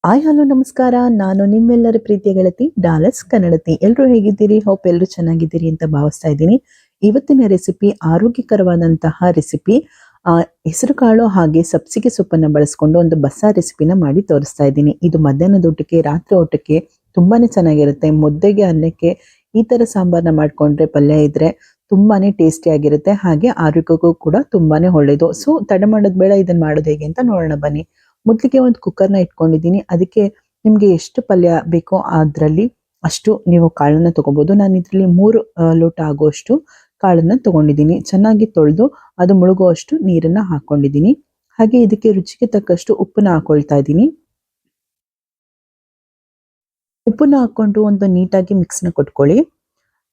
Hi hello ನಮಸ್ಕಾರ. ನಾನು ನಿಮ್ಮೆಲ್ಲರ ಪ್ರೀತಿಯ ಗೆಳತಿ ಡಾಲರ್ಸ್ ಕನ್ನಡತಿ. ಎಲ್ಲರೂ ಹೇಗಿದ್ದೀರಿ? ಹೋಪ್ ಎಲ್ಲರೂ ಚೆನ್ನಾಗಿದ್ದೀರಿ ಅಂತ ಭಾವಿಸ್ತಾ ಇದ್ದೀನಿ. ಇವತ್ತಿನ ರೆಸಿಪಿ ಆರೋಗ್ಯಕರವಾದಂತಹ ರೆಸಿಪಿ. ಹೆಸರು ಕಾಳು ಹಾಗೆ ಸಬ್ಸಿಗೆ ಸೊಪ್ಪನ್ನು ಬಳಸ್ಕೊಂಡು ಒಂದು ಬಸ್ಸಾರ್ ರೆಸಿಪಿನ ಮಾಡಿ ತೋರಿಸ್ತಾ ಇದ್ದೀನಿ. ಇದು ಮಧ್ಯಾಹ್ನದ ಊಟಕ್ಕೆ, ರಾತ್ರಿ ಊಟಕ್ಕೆ ತುಂಬಾನೇ ಚೆನ್ನಾಗಿರುತ್ತೆ. ಮುದ್ದೆಗೆ, ಅನ್ನಕ್ಕೆ ಈ ತರ ಸಾಂಬಾರನ್ನ ಮಾಡ್ಕೊಂಡ್ರೆ, ಪಲ್ಯ ಇದ್ರೆ ತುಂಬಾನೇ ಟೇಸ್ಟಿ ಆಗಿರುತ್ತೆ. ಹಾಗೆ ಆರೋಗ್ಯಕ್ಕೂ ಕೂಡ ತುಂಬಾನೇ ಒಳ್ಳೇದು. ಸೊ ತಡ ಮಾಡೋದ್ ಬೇಡ, ಇದನ್ನ ಮಾಡೋದು ಹೇಗೆ ಅಂತ ನೋಡೋಣ ಬನ್ನಿ. ಮೊದಲಿಗೆ ಒಂದು ಕುಕ್ಕರ್ನ ಇಟ್ಕೊಂಡಿದ್ದೀನಿ. ಅದಕ್ಕೆ ನಿಮಗೆ ಎಷ್ಟು ಪಲ್ಯ ಬೇಕೋ ಅದರಲ್ಲಿ ಅಷ್ಟು ನೀವು ಕಾಳನ್ನ ತಗೋಬಹುದು. ನಾನು ಇದರಲ್ಲಿ 3 ಲೋಟ ಆಗುವಷ್ಟು ಕಾಳನ್ನ ತಗೊಂಡಿದ್ದೀನಿ. ಚೆನ್ನಾಗಿ ತೊಳೆದು ಅದು ಮುಳುಗುವಷ್ಟು ನೀರನ್ನ ಹಾಕೊಂಡಿದ್ದೀನಿ. ಹಾಗೆ ಇದಕ್ಕೆ ರುಚಿಗೆ ತಕ್ಕಷ್ಟು ಉಪ್ಪನ್ನ ಹಾಕೊಳ್ತಾ ಇದ್ದೀನಿ. ಉಪ್ಪನ್ನ ಹಾಕೊಂಡು ಒಂದು ನೀಟಾಗಿ ಮಿಕ್ಸ್ನ ಕೊಟ್ಕೊಳ್ಳಿ.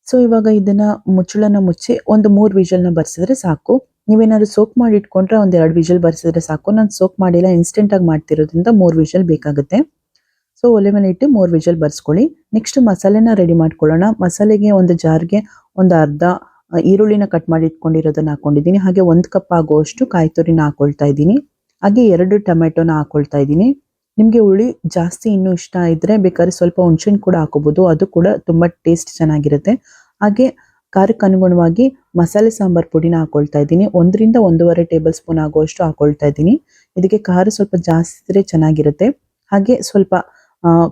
ಸೊ ಇವಾಗ ಇದನ್ನ ಮುಚ್ಚಳನ ಮುಚ್ಚಿ ಒಂದು 3 ವಿಷಲ್ನ ಬರ್ಸಿದ್ರೆ ಸಾಕು. ನೀವೇನಾದ್ರು ಸೋಕ್ ಮಾಡಿ ಇಟ್ಕೊಂಡ್ರೆ ಒಂದ್ 2 ವಿಷಲ್ ಬರ್ಸಿದ್ರೆ ಸಾಕು. ನಾನು ಸೋಕ್ ಮಾಡಿಲ್ಲ, ಇನ್ಸ್ಟೆಂಟ್ ಆಗಿ ಮಾಡ್ತಿರೋದ್ರಿಂದ 3 ವಿಷಲ್ ಬೇಕಾಗುತ್ತೆ. ಸೊ ಒಲೆ ಮೇಲೆ ಇಟ್ಟು 3 ವಿಷಲ್ ಬರ್ಸ್ಕೊಳ್ಳಿ. ನೆಕ್ಸ್ಟ್ ಮಸಾಲೆನ ರೆಡಿ ಮಾಡ್ಕೊಳ್ಳೋಣ. ಮಸಾಲೆಗೆ ಒಂದು ಜಾರ್ಗೆ ಒಂದು ಅರ್ಧ ಈರುಳ್ಳಿನ ಕಟ್ ಮಾಡಿ ಇಟ್ಕೊಂಡಿರೋದನ್ನ ಹಾಕೊಂಡಿದ್ದೀನಿ. ಹಾಗೆ 1 ಕಪ್ ಆಗುವಷ್ಟು ಕಾಯಿ ತುರಿನ ಹಾಕೊಳ್ತಾ ಇದ್ದೀನಿ. ಹಾಗೆ 2 ಟೊಮೆಟೊನ ಹಾಕೊಳ್ತಾ ಇದ್ದೀನಿ. ನಿಮ್ಗೆ ಹುಳಿ ಜಾಸ್ತಿ ಇನ್ನೂ ಇಷ್ಟ ಇದ್ರೆ ಬೇಕಾದ್ರೆ ಸ್ವಲ್ಪ ಹುಣಸೆಹಣ್ಣು ಕೂಡ ಹಾಕೋಬಹುದು. ಅದು ಕೂಡ ತುಂಬಾ ಟೇಸ್ಟ್ ಚೆನ್ನಾಗಿರುತ್ತೆ. ಹಾಗೆ ಖಾರಕ್ಕೆ ಅನುಗುಣವಾಗಿ ಮಸಾಲೆ ಸಾಂಬಾರ್ ಪುಡಿನ ಹಾಕೊಳ್ತಾ ಇದ್ದೀನಿ. 1 ರಿಂದ 1.5 ಟೇಬಲ್ ಸ್ಪೂನ್ ಆಗುವಷ್ಟು ಹಾಕೊಳ್ತಾ ಇದ್ದೀನಿ. ಇದಕ್ಕೆ ಖಾರ ಸ್ವಲ್ಪ ಜಾಸ್ತಿ ಇದ್ರೆ ಚೆನ್ನಾಗಿರುತ್ತೆ. ಹಾಗೆ ಸ್ವಲ್ಪ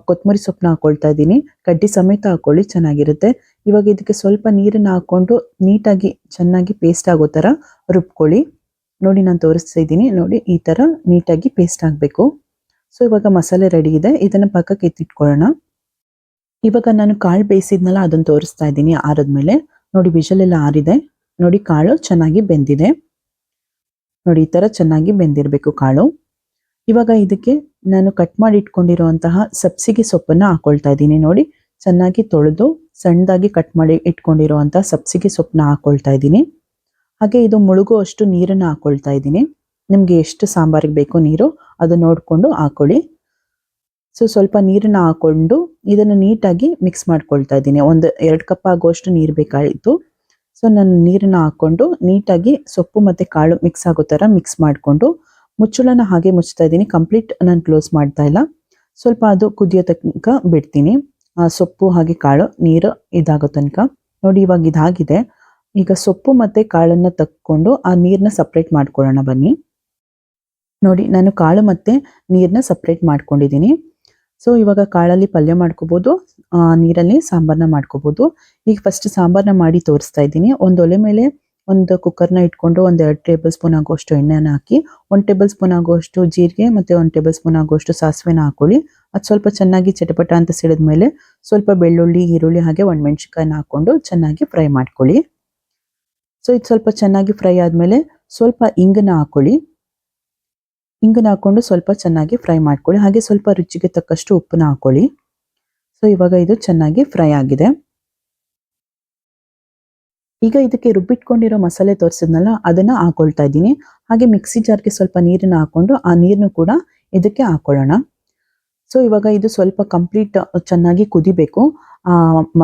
ಕೊತ್ತಂಬರಿ ಸೊಪ್ಪನ್ನ ಹಾಕೊಳ್ತಾ ಇದ್ದೀನಿ. ಕಡ್ಡಿ ಸಮೇತ ಹಾಕೊಳ್ಳಿ, ಚೆನ್ನಾಗಿರುತ್ತೆ. ಇವಾಗ ಇದಕ್ಕೆ ಸ್ವಲ್ಪ ನೀರನ್ನ ಹಾಕೊಂಡು ನೀಟಾಗಿ ಚೆನ್ನಾಗಿ ಪೇಸ್ಟ್ ಆಗೋ ತರ ರುಬ್ಕೊಳ್ಳಿ. ನೋಡಿ ನಾನು ತೋರಿಸ್ತಾ ಇದ್ದೀನಿ. ನೋಡಿ ಈ ತರ ನೀಟಾಗಿ ಪೇಸ್ಟ್ ಆಗಬೇಕು. ಸೊ ಇವಾಗ ಮಸಾಲೆ ರೆಡಿ ಇದೆ. ಇದನ್ನ ಪಕ್ಕಕ್ಕೆ ಎತ್ತಿಟ್ಕೊಳ್ಳೋಣ. ಇವಾಗ ನಾನು ಕಾಳು ಬೇಯಿಸಿದ್ನಲ್ಲ ಅದನ್ನ ತೋರಿಸ್ತಾ ಇದ್ದೀನಿ ಆರದ್ಮೇಲೆ. ನೋಡಿ ವಿಷಲ್ ಎಲ್ಲ ಆರಿದೆ. ನೋಡಿ ಕಾಳು ಚೆನ್ನಾಗಿ ಬೆಂದಿದೆ. ನೋಡಿ ಈ ತರ ಚೆನ್ನಾಗಿ ಬೆಂದಿರಬೇಕು ಕಾಳು. ಇವಾಗ ಇದಕ್ಕೆ ನಾನು ಕಟ್ ಮಾಡಿ ಇಟ್ಕೊಂಡಿರುವಂತಹ ಸಬ್ಸಿಗೆ ಸೊಪ್ಪನ್ನ ಹಾಕೊಳ್ತಾ ಇದ್ದೀನಿ. ನೋಡಿ ಚೆನ್ನಾಗಿ ತೊಳೆದು ಸಣ್ಣದಾಗಿ ಕಟ್ ಮಾಡಿ ಇಟ್ಕೊಂಡಿರುವಂತಹ ಸಬ್ಸಿಗೆ ಸೊಪ್ಪನ್ನ ಹಾಕೊಳ್ತಾ ಇದ್ದೀನಿ. ಹಾಗೆ ಇದು ಮುಳುಗುವಷ್ಟು ನೀರನ್ನ ಹಾಕೊಳ್ತಾ ಇದ್ದೀನಿ. ನಿಮ್ಗೆ ಎಷ್ಟು ಸಾಂಬಾರಿಗೆ ಬೇಕೋ ನೀರು ಅದು ನೋಡ್ಕೊಂಡು ಹಾಕೊಳ್ಳಿ. ಸೊ ಸ್ವಲ್ಪ ನೀರನ್ನ ಹಾಕೊಂಡು ಇದನ್ನು ನೀಟಾಗಿ ಮಿಕ್ಸ್ ಮಾಡ್ಕೊಳ್ತಾ ಇದ್ದೀನಿ. ಒಂದು 2 ಕಪ್ ಆಗುವಷ್ಟು ನೀರು ಬೇಕಾಯಿತು. ಸೊ ನಾನು ನೀರನ್ನ ಹಾಕೊಂಡು ನೀಟಾಗಿ ಸೊಪ್ಪು ಮತ್ತೆ ಕಾಳು ಮಿಕ್ಸ್ ಆಗೋ ತರ ಮಿಕ್ಸ್ ಮಾಡಿಕೊಂಡು ಮುಚ್ಚಳನ ಹಾಗೆ ಮುಚ್ತಾ ಇದ್ದೀನಿ. ಕಂಪ್ಲೀಟ್ ನಾನು ಕ್ಲೋಸ್ ಮಾಡ್ತಾ ಇಲ್ಲ. ಸ್ವಲ್ಪ ಅದು ಕುದಿಯೋ ತನಕ ಬಿಡ್ತೀನಿ. ಸೊಪ್ಪು ಹಾಗೆ ಕಾಳು ನೀರು ಇದಾಗೋ ತನಕ. ನೋಡಿ ಇವಾಗ ಇದಾಗಿದೆ. ಈಗ ಸೊಪ್ಪು ಮತ್ತೆ ಕಾಳನ್ನ ತಕ್ಕೊಂಡು ಆ ನೀರನ್ನ ಸಪ್ರೇಟ್ ಮಾಡ್ಕೊಳ್ಳೋಣ ಬನ್ನಿ. ನೋಡಿ ನಾನು ಕಾಳು ಮತ್ತೆ ನೀರನ್ನ ಸಪ್ರೇಟ್ ಮಾಡ್ಕೊಂಡಿದ್ದೀನಿ. ಸೊ ಇವಾಗ ಕಾಳಲ್ಲಿ ಪಲ್ಯ ಮಾಡ್ಕೋಬಹುದು, ನೀರಲ್ಲಿ ಸಾಂಬಾರ್ನ ಮಾಡ್ಕೋಬಹುದು. ಈಗ ಫಸ್ಟ್ ಸಾಂಬಾರ್ನ ಮಾಡಿ ತೋರಿಸ್ತಾ ಇದ್ದೀನಿ. ಒಂದು ಒಲೆ ಮೇಲೆ ಒಂದು ಕುಕ್ಕರ್ನ ಇಟ್ಕೊಂಡು 1-2 ಟೇಬಲ್ ಸ್ಪೂನ್ ಆಗುವಷ್ಟು ಎಣ್ಣೆನ ಹಾಕಿ 1 ಟೇಬಲ್ ಸ್ಪೂನ್ ಆಗುವಷ್ಟು ಜೀರಿಗೆ ಮತ್ತೆ 1 ಟೇಬಲ್ ಸ್ಪೂನ್ ಆಗುವಷ್ಟು ಸಾಸಿವೆನ ಹಾಕೊಳ್ಳಿ. ಅದು ಸ್ವಲ್ಪ ಚೆನ್ನಾಗಿ ಚಟಪಟ ಅಂತ ಸಿಡಿದ ಮೇಲೆ ಸ್ವಲ್ಪ ಬೆಳ್ಳುಳ್ಳಿ, ಈರುಳ್ಳಿ ಹಾಗೆ ಒಣಮೆಣಸಿನಕಾಯಿನ ಹಾಕೊಂಡು ಚೆನ್ನಾಗಿ ಫ್ರೈ ಮಾಡ್ಕೊಳ್ಳಿ. ಸೊ ಇದು ಸ್ವಲ್ಪ ಚೆನ್ನಾಗಿ ಫ್ರೈ ಆದ್ಮೇಲೆ ಸ್ವಲ್ಪ ಇಂಗನ್ನ ಹಾಕೊಳ್ಳಿ. ಇಂಗನ್ನ ಹಾಕೊಂಡು ಸ್ವಲ್ಪ ಚೆನ್ನಾಗಿ ಫ್ರೈ ಮಾಡ್ಕೊಳ್ಳಿ. ಹಾಗೆ ಸ್ವಲ್ಪ ರುಚಿಗೆ ತಕ್ಕಷ್ಟು ಉಪ್ಪನ್ನ ಹಾಕೊಳ್ಳಿ. ಸೊ ಇವಾಗ ಇದು ಚೆನ್ನಾಗಿ ಫ್ರೈ ಆಗಿದೆ. ಈಗ ಇದಕ್ಕೆ ರುಬ್ಬಿಟ್ಕೊಂಡಿರೋ ಮಸಾಲೆ ತೋರಿಸಿದ್ನಲ್ಲ ಅದನ್ನ ಹಾಕೊಳ್ತಾ ಇದ್ದೀನಿ. ಹಾಗೆ ಮಿಕ್ಸಿ ಜಾರ್ಗೆ ಸ್ವಲ್ಪ ನೀರನ್ನ ಹಾಕೊಂಡು ಆ ನೀರನ್ನು ಕೂಡ ಇದಕ್ಕೆ ಹಾಕೊಳ್ಳೋಣ. ಸೊ ಇವಾಗ ಇದು ಸ್ವಲ್ಪ ಕಂಪ್ಲೀಟ್ ಚೆನ್ನಾಗಿ ಕುದಿಬೇಕು.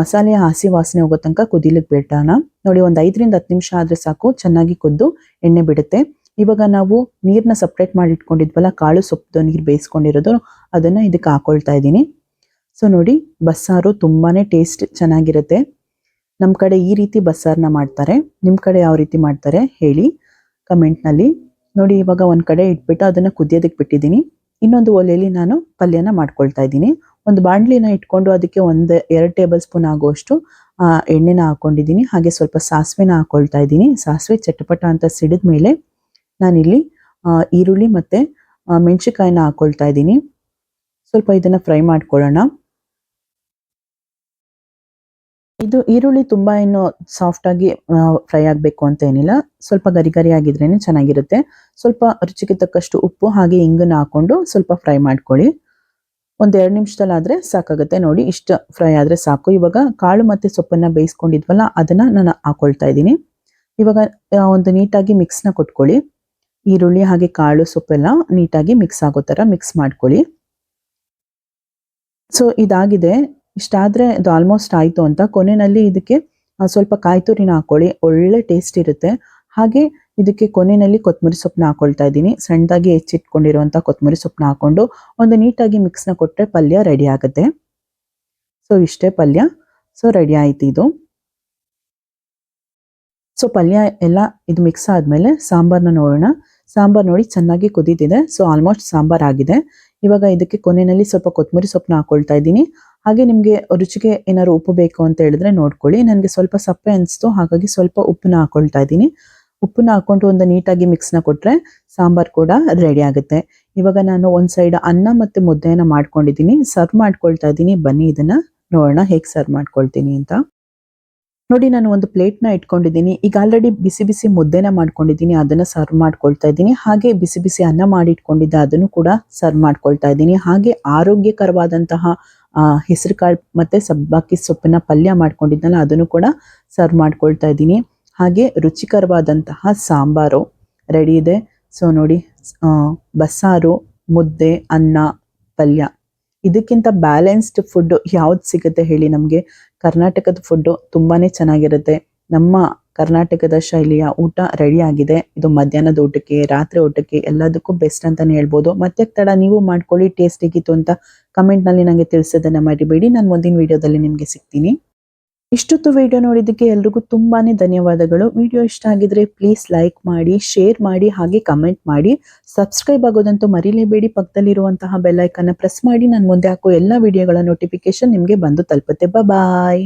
ಮಸಾಲೆ ಹಸಿ ವಾಸನೆ ಹೋಗೋ ತನಕ ಕುದಿಲಿಕ್ಕೆ ಬಿಡೋಣ. ನೋಡಿ ಒಂದು 5 ರಿಂದ 10 ನಿಮಿಷ ಆದ್ರೆ ಸಾಕು, ಚೆನ್ನಾಗಿ ಕುದ್ದು ಎಣ್ಣೆ ಬಿಡುತ್ತೆ. ಇವಾಗ ನಾವು ನೀರನ್ನ ಸಪ್ರೇಟ್ ಮಾಡಿ ಇಟ್ಕೊಂಡಿದ್ವಲ್ಲ, ಕಾಳು ಸೊಪ್ಪು ನೀರು ಬೇಯಿಸ್ಕೊಂಡಿರೋದು, ಅದನ್ನ ಇದಕ್ಕೆ ಹಾಕೊಳ್ತಾ ಇದ್ದೀನಿ. ಸೊ ನೋಡಿ ಬಸ್ಸಾರು ತುಂಬಾನೇ ಟೇಸ್ಟ್ ಚೆನ್ನಾಗಿರುತ್ತೆ. ನಮ್ಮ ಕಡೆ ಈ ರೀತಿ ಬಸ್ಸಾರನ್ನ ಮಾಡ್ತಾರೆ. ನಿಮ್ಮ ಕಡೆ ಯಾವ ರೀತಿ ಮಾಡ್ತಾರೆ ಹೇಳಿ ಕಮೆಂಟ್ನಲ್ಲಿ. ನೋಡಿ ಇವಾಗ ಒಂದು ಕಡೆ ಇಟ್ಬಿಟ್ಟು ಅದನ್ನ ಕುದಿಯೋದಕ್ಕೆ ಬಿಟ್ಟಿದ್ದೀನಿ. ಇನ್ನೊಂದು ಒಲೆಯಲ್ಲಿ ನಾನು ಪಲ್ಯನ ಮಾಡ್ಕೊಳ್ತಾ ಇದ್ದೀನಿ. ಒಂದು ಬಾಣಲಿನ ಇಟ್ಕೊಂಡು ಅದಕ್ಕೆ 1-2 ಟೇಬಲ್ ಸ್ಪೂನ್ ಆಗುವಷ್ಟು ಎಣ್ಣೆನ ಹಾಕೊಂಡಿದ್ದೀನಿ. ಹಾಗೆ ಸ್ವಲ್ಪ ಸಾಸಿವೆನ ಹಾಕೊಳ್ತಾ ಇದ್ದೀನಿ. ಸಾಸಿವೆ ಚಟಪಟ ಅಂತ ಸಿಡಿದ ಮೇಲೆ ನಾನಿಲ್ಲಿ ಈರುಳ್ಳಿ ಮತ್ತೆ ಮೆಣಸಿನಕಾಯಿನ ಹಾಕೊಳ್ತಾ ಇದ್ದೀನಿ. ಸ್ವಲ್ಪ ಇದನ್ನ ಫ್ರೈ ಮಾಡ್ಕೊಳ್ಳೋಣ. ಇದು ಈರುಳ್ಳಿ ತುಂಬಾ ಏನು ಸಾಫ್ಟ್ ಆಗಿ ಫ್ರೈ ಆಗಬೇಕು ಅಂತ ಏನಿಲ್ಲ. ಸ್ವಲ್ಪ ಗರಿ ಗರಿ ಆಗಿದ್ರೇನೆ ಚೆನ್ನಾಗಿರುತ್ತೆ. ಸ್ವಲ್ಪ ರುಚಿಗೆ ತಕ್ಕಷ್ಟು ಉಪ್ಪು ಹಾಗೆ ಇಂಗನ್ನ ಹಾಕೊಂಡು ಸ್ವಲ್ಪ ಫ್ರೈ ಮಾಡ್ಕೊಳ್ಳಿ. ಒಂದು 2 ನಿಮಿಷದಲ್ಲಾದ್ರೆ ಸಾಕಾಗುತ್ತೆ. ನೋಡಿ ಇಷ್ಟು ಫ್ರೈ ಆದ್ರೆ ಸಾಕು. ಇವಾಗ ಕಾಳು ಮತ್ತೆ ಸೊಪ್ಪನ್ನ ಬೇಯಿಸ್ಕೊಂಡಿದ್ವಲ್ಲ ಅದನ್ನ ನಾನು ಹಾಕೊಳ್ತಾ ಇದ್ದೀನಿ. ಇವಾಗ ಒಂದು ನೀಟಾಗಿ ಮಿಕ್ಸ್ನ ಕೊಟ್ಕೊಳ್ಳಿ. ಈರುಳ್ಳಿ ಹಾಗೆ ಕಾಳು ಸೊಪ್ಪೆಲ್ಲ ನೀಟಾಗಿ ಮಿಕ್ಸ್ ಆಗೋ ತರ ಮಿಕ್ಸ್ ಮಾಡ್ಕೊಳ್ಳಿ. ಸೊ ಇದಾಗಿದೆ. ಇಷ್ಟಾದ್ರೆ ಇದು ಆಲ್ಮೋಸ್ಟ್ ಆಯ್ತು ಅಂತ. ಕೊನೆಯಲ್ಲಿ ಇದಕ್ಕೆ ಸ್ವಲ್ಪ ಕಾಯಿ ತುರಿನ ಹಾಕೊಳ್ಳಿ, ಒಳ್ಳೆ ಟೇಸ್ಟ್ ಇರುತ್ತೆ. ಹಾಗೆ ಇದಕ್ಕೆ ಕೊನೆಯಲ್ಲಿ ಕೊತ್ತಂಬರಿ ಸೊಪ್ಪನ್ನ ಹಾಕೊಳ್ತಾ ಇದ್ದೀನಿ. ಸಣ್ಣದಾಗಿ ಹೆಚ್ಚಿಟ್ಕೊಂಡಿರುವಂಥ ಕೊತ್ತಂಬರಿ ಸೊಪ್ಪನ್ನ ಹಾಕೊಂಡು ಒಂದು ನೀಟಾಗಿ ಮಿಕ್ಸ್ನ ಕೊಟ್ಟರೆ ಪಲ್ಯ ರೆಡಿ ಆಗುತ್ತೆ. ಸೊ ಇಷ್ಟೇ ಪಲ್ಯ. ಸೊ ರೆಡಿ ಆಯ್ತು ಇದು. ಸೊ ಪಲ್ಯ ಎಲ್ಲ ಇದು ಮಿಕ್ಸ್ ಆದಮೇಲೆ ಸಾಂಬಾರನ್ನ ನೋಡೋಣ. ಸಾಂಬಾರು ನೋಡಿ ಚೆನ್ನಾಗಿ ಕುದೀತಿದೆ. ಸೊ ಆಲ್ಮೋಸ್ಟ್ ಸಾಂಬಾರು ಆಗಿದೆ. ಇವಾಗ ಇದಕ್ಕೆ ಕೊನೆಯಲ್ಲಿ ಸ್ವಲ್ಪ ಕೊತ್ತಂಬರಿ ಸೊಪ್ಪನ್ನ ಹಾಕೊಳ್ತಾ ಇದ್ದೀನಿ. ಹಾಗೆ ನಿಮಗೆ ರುಚಿಗೆ ಏನಾದ್ರು ಉಪ್ಪು ಬೇಕು ಅಂತ ಹೇಳಿದ್ರೆ ನೋಡ್ಕೊಳ್ಳಿ. ನನಗೆ ಸ್ವಲ್ಪ ಸಪ್ಪೆ ಅನಿಸ್ತು, ಹಾಗಾಗಿ ಸ್ವಲ್ಪ ಉಪ್ಪನ್ನ ಹಾಕೊಳ್ತಾ ಇದ್ದೀನಿ. ಉಪ್ಪನ್ನ ಹಾಕೊಂಡು ಒಂದು ನೀಟಾಗಿ ಮಿಕ್ಸ್ನ ಕೊಟ್ಟರೆ ಸಾಂಬಾರು ಕೂಡ ರೆಡಿ ಆಗುತ್ತೆ. ಇವಾಗ ನಾನು ಒಂದು ಸೈಡ್ ಅನ್ನ ಮತ್ತು ಮುದ್ದೆಯನ್ನು ಮಾಡ್ಕೊಂಡಿದ್ದೀನಿ, ಸರ್ವ್ ಮಾಡ್ಕೊಳ್ತಾ ಇದ್ದೀನಿ. ಬನ್ನಿ ಇದನ್ನ ನೋಡೋಣ ಹೇಗೆ ಸರ್ವ್ ಮಾಡ್ಕೊಳ್ತೀನಿ ಅಂತ. ನೋಡಿ ನಾನು ಒಂದು ಪ್ಲೇಟ್ನ ಇಟ್ಕೊಂಡಿದ್ದೀನಿ. ಈಗ ಆಲ್ರೆಡಿ ಬಿಸಿ ಬಿಸಿ ಮುದ್ದೆನ ಮಾಡ್ಕೊಂಡಿದ್ದೀನಿ, ಅದನ್ನು ಸರ್ವ್ ಮಾಡ್ಕೊಳ್ತಾ ಇದ್ದೀನಿ. ಹಾಗೆ ಬಿಸಿ ಬಿಸಿ ಅನ್ನ ಮಾಡಿಟ್ಕೊಂಡಿದ್ದೆ, ಅದನ್ನು ಕೂಡ ಸರ್ವ್ ಮಾಡ್ಕೊಳ್ತಾ ಇದ್ದೀನಿ. ಹಾಗೆ ಆರೋಗ್ಯಕರವಾದಂತಹ ಹೆಸರು ಕಾಳು ಮತ್ತು ಸಬ್ಬಕ್ಕಿ ಸೊಪ್ಪಿನ ಪಲ್ಯ ಮಾಡ್ಕೊಂಡಿದ್ನಲ್ಲ, ಅದನ್ನು ಕೂಡ ಸರ್ವ್ ಮಾಡ್ಕೊಳ್ತಾ ಇದ್ದೀನಿ. ಹಾಗೆ ರುಚಿಕರವಾದಂತಹ ಸಾಂಬಾರು ರೆಡಿ ಇದೆ. ಸೊ ನೋಡಿ, ಬಸ್ಸಾರು, ಮುದ್ದೆ, ಅನ್ನ, ಪಲ್ಯ. ಇದಕ್ಕಿಂತ ಬ್ಯಾಲೆನ್ಸ್ಡ್ ಫುಡ್ ಯಾವ್ದು ಸಿಗುತ್ತೆ ಹೇಳಿ ನಮಗೆ? ಕರ್ನಾಟಕದ ಫುಡ್ಡು ತುಂಬಾ ಚೆನ್ನಾಗಿರುತ್ತೆ. ನಮ್ಮ ಕರ್ನಾಟಕದ ಶೈಲಿಯ ಊಟ ರೆಡಿ ಆಗಿದೆ. ಇದು ಮಧ್ಯಾಹ್ನದ ಊಟಕ್ಕೆ, ರಾತ್ರಿ ಊಟಕ್ಕೆ ಎಲ್ಲದಕ್ಕೂ ಬೆಸ್ಟ್ ಅಂತಲೇ ಹೇಳ್ಬೋದು. ಮತ್ತೆ ತಡ ನೀವು ಮಾಡ್ಕೊಳ್ಳಿ. ಟೇಸ್ಟ್ ಹೇಗಿತ್ತು ಅಂತ ಕಮೆಂಟ್ನಲ್ಲಿ ನನಗೆ ತಿಳಿಸೋದನ್ನು ಮರಿಬೇಡಿ. ನಾನು ಮುಂದಿನ ವಿಡಿಯೋದಲ್ಲಿ ನಿಮಗೆ ಸಿಗ್ತೀನಿ. ಇಷ್ಟೊತ್ತು ವಿಡಿಯೋ ನೋಡಿದ್ದಕ್ಕೆ ಎಲ್ರಿಗೂ ತುಂಬಾ ಧನ್ಯವಾದಗಳು. ವಿಡಿಯೋ ಇಷ್ಟ ಆಗಿದ್ರೆ ಪ್ಲೀಸ್ ಲೈಕ್ ಮಾಡಿ, ಶೇರ್ ಮಾಡಿ, ಹಾಗೆ ಕಮೆಂಟ್ ಮಾಡಿ. ಸಬ್ಸ್ಕ್ರೈಬ್ ಆಗೋದಂತೂ ಮರಿಲೇಬೇಡಿ. ಪಕ್ಕದಲ್ಲಿರುವಂತಹ ಬೆಲ್ ಐಕನ್ನ ಪ್ರೆಸ್ ಮಾಡಿ. ನಾನು ಮುಂದೆ ಹಾಕೋ ಎಲ್ಲ ವಿಡಿಯೋಗಳ ನೋಟಿಫಿಕೇಶನ್ ನಿಮಗೆ ಬಂದು ತಲುಪುತ್ತೆ. ಬಾಯ್.